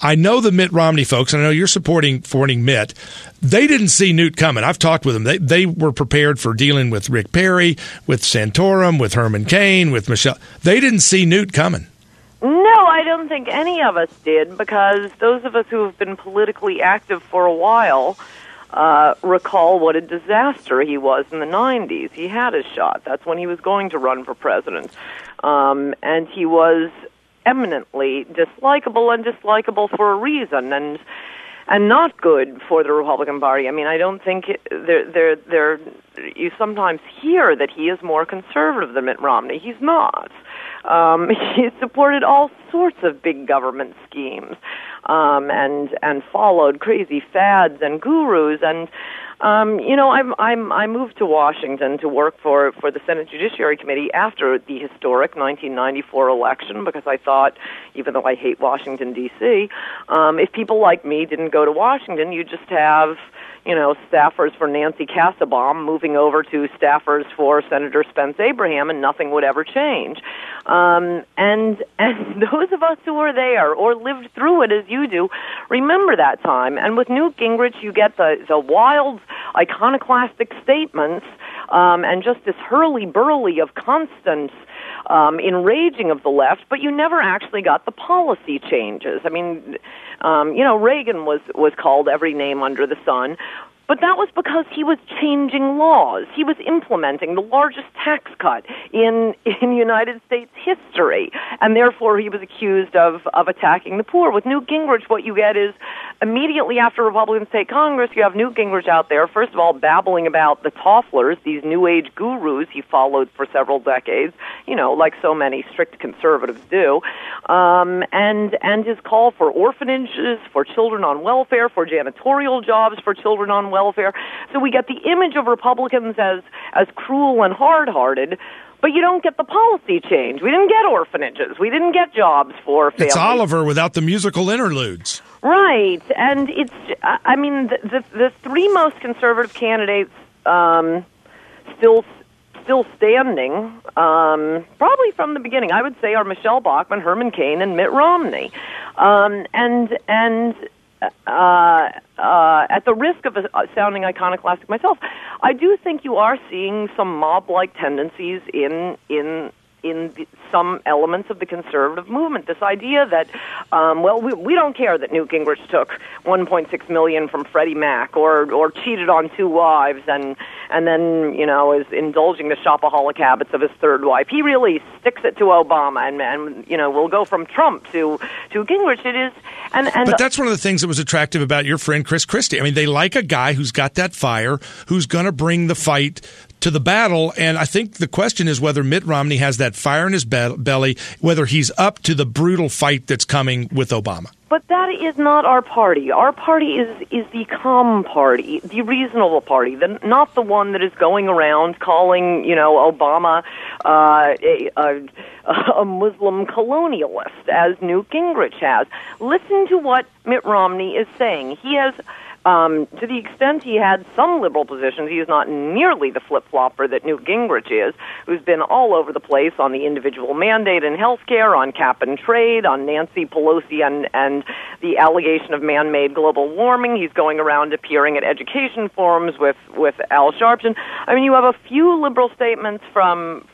I know the Mitt Romney folks, and I know you're supporting Mitt. They didn't see Newt coming. I've talked with them. They were prepared for dealing with Rick Perry, with Santorum, with Herman Cain, with Michelle. They didn't see Newt coming. No, I don't think any of us did, because those of us who have been politically active for a while recall what a disaster he was in the 90s. He had his shot. That's when he was going to run for president. And he was eminently dislikable for a reason, and not good for the Republican Party. I mean, I don't think you sometimes hear that he is more conservative than Mitt Romney. He's not. He supported all sorts of big government schemes, and followed crazy fads and gurus. And I moved to Washington to work for the Senate Judiciary Committee after the historic 1994 election, because I thought, even though I hate Washington, D.C., if people like me didn't go to Washington, you'd just have, staffers for Nancy Kassebaum moving over to staffers for Senator Spence Abraham, and nothing would ever change. And those of us who were there or lived through it as you do remember that time. And with Newt Gingrich, you get the wild, iconoclastic statements, and just this hurly-burly of constant enraging of the left, but you never actually got the policy changes. I mean, Reagan was called every name under the sun, but that was because he was changing laws. He was implementing the largest tax cut in United States history, and therefore he was accused of attacking the poor. With Newt Gingrich, what you get is, immediately after Republicans take Congress, you have Newt Gingrich out there, first of all, babbling about the Tofflers, these New Age gurus he followed for several decades, like so many strict conservatives do, and his call for orphanages, for children on welfare, for janitorial jobs for children on welfare. So we get the image of Republicans as cruel and hard-hearted, but you don't get the policy change. We didn't get orphanages. We didn't get jobs for families. It's Oliver without the musical interludes. Right, and it's, the three most conservative candidates still standing, probably from the beginning, I would say, are Michelle Bachmann, Herman Cain, and Mitt Romney. At the risk of sounding iconoclastic myself, I do think you are seeing some mob-like tendencies in some elements of the conservative movement. This idea that, we don't care that Newt Gingrich took $1.6 million from Freddie Mac or cheated on two wives and then, is indulging the shopaholic habits of his third wife. He really sticks it to Obama and we'll go from Trump to Gingrich. It is, but that's one of the things that was attractive about your friend Chris Christie. I mean, they like a guy who's got that fire, who's going to bring the fight to the battle, and I think the question is whether Mitt Romney has that fire in his belly, whether he's up to the brutal fight that's coming with Obama. But that is not our party. Our party is the calm party, the reasonable party, not the one that is going around calling, Obama a Muslim colonialist, as Newt Gingrich has. Listen to what Mitt Romney is saying. He has, to the extent he had some liberal positions, he is not nearly the flip-flopper that Newt Gingrich is, who's been all over the place on the individual mandate in health care, on cap and trade, on Nancy Pelosi and the allegation of man-made global warming. He's going around appearing at education forums with Al Sharpton. I mean, you have a few liberal statements from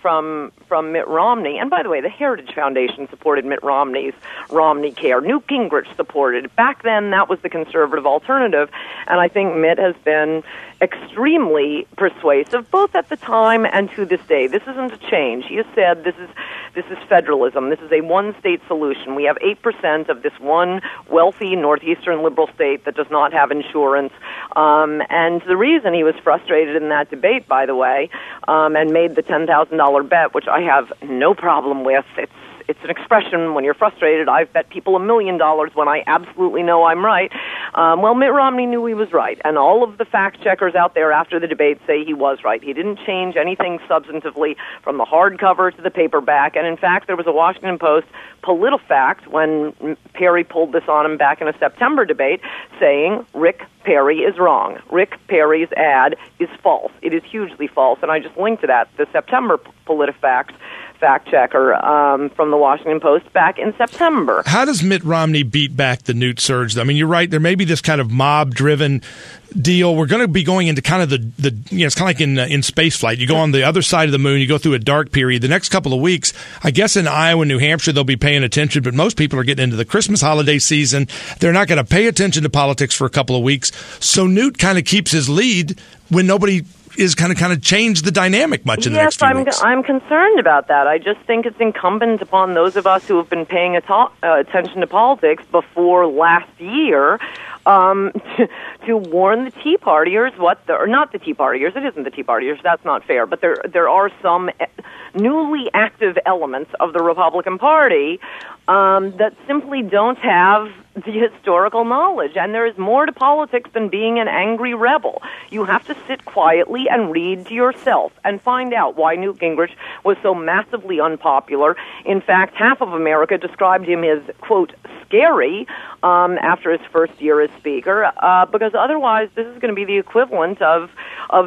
Mitt Romney. And by the way, the Heritage Foundation supported Mitt Romney's Romney Care. Newt Gingrich supported. Back then, that was the conservative alternative. And I think Mitt has been extremely persuasive, both at the time and to this day. This isn't a change. He has said this is federalism. This is a one-state solution. We have 8% of this one wealthy northeastern liberal state that does not have insurance. And the reason he was frustrated in that debate, by the way, and made the $10,000 bet, which I have no problem with, it's an expression when you're frustrated. I've bet people $1 million when I absolutely know I'm right. Mitt Romney knew he was right, and all of the fact checkers out there after the debate say he was right. He didn't change anything substantively from the hardcover to the paperback, and in fact, there was a Washington Post PolitiFact when Perry pulled this on him back in a September debate, saying Rick Perry is wrong. Rick Perry's ad is false. It is hugely false, and I just linked to that. The September PolitiFact fact checker from the Washington Post back in September. How does Mitt Romney beat back the Newt surge? I mean, you're right. There may be this kind of mob-driven deal. We're going to be going into kind of the it's kind of like in space flight. You go on the other side of the moon, you go through a dark period. The next couple of weeks, I guess in Iowa and New Hampshire, they'll be paying attention, but most people are getting into the Christmas holiday season. They're not going to pay attention to politics for a couple of weeks. So Newt kind of keeps his lead when nobody is kind of changed the dynamic much in the next few weeks. Yes, I'm concerned about that. I just think it's incumbent upon those of us who have been paying attention to politics before last year to warn the Tea Partiers or not the Tea Partiers, it isn't the Tea Partiers, that's not fair, but there are some newly active elements of the Republican Party that simply don't have the historical knowledge, and there is more to politics than being an angry rebel. You have to sit quietly and read to yourself and find out why Newt Gingrich was so massively unpopular. In fact, half of America described him as, quote, scary after his first year as Speaker, because otherwise this is going to be the equivalent of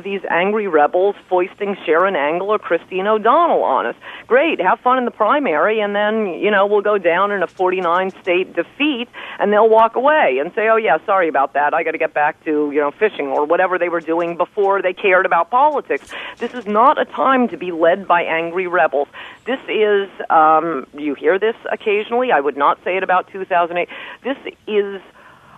these angry rebels foisting Sharon Angle or Christine O'Donnell on us. Great, have fun in the primary, and then, we'll go down in a 49-state defeat, and they'll walk away and say, oh, yeah, sorry about that. I got to get back to, fishing or whatever they were doing before they cared about politics. This is not a time to be led by angry rebels. This is, you hear this occasionally. I would not say it about 2008. This is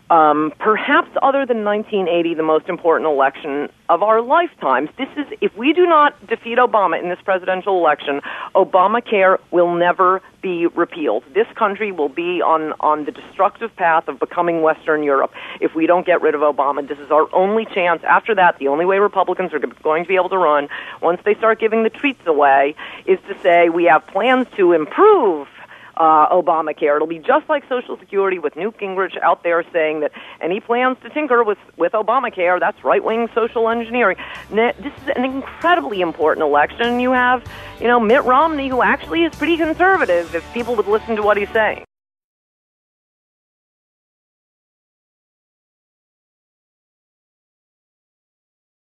perhaps other than 1980, the most important election of our lifetimes. This is, if we do not defeat Obama in this presidential election, Obamacare will never be repealed. This country will be on the destructive path of becoming Western Europe if we don't get rid of Obama. This is our only chance. After that, the only way Republicans are going to be able to run, once they start giving the treats away, is to say we have plans to improve Obamacare. It'll be just like Social Security, with Newt Gingrich out there saying that any plans to tinker with Obamacare, that's right-wing social engineering. This is an incredibly important election. You have, Mitt Romney, who actually is pretty conservative, if people would listen to what he's saying.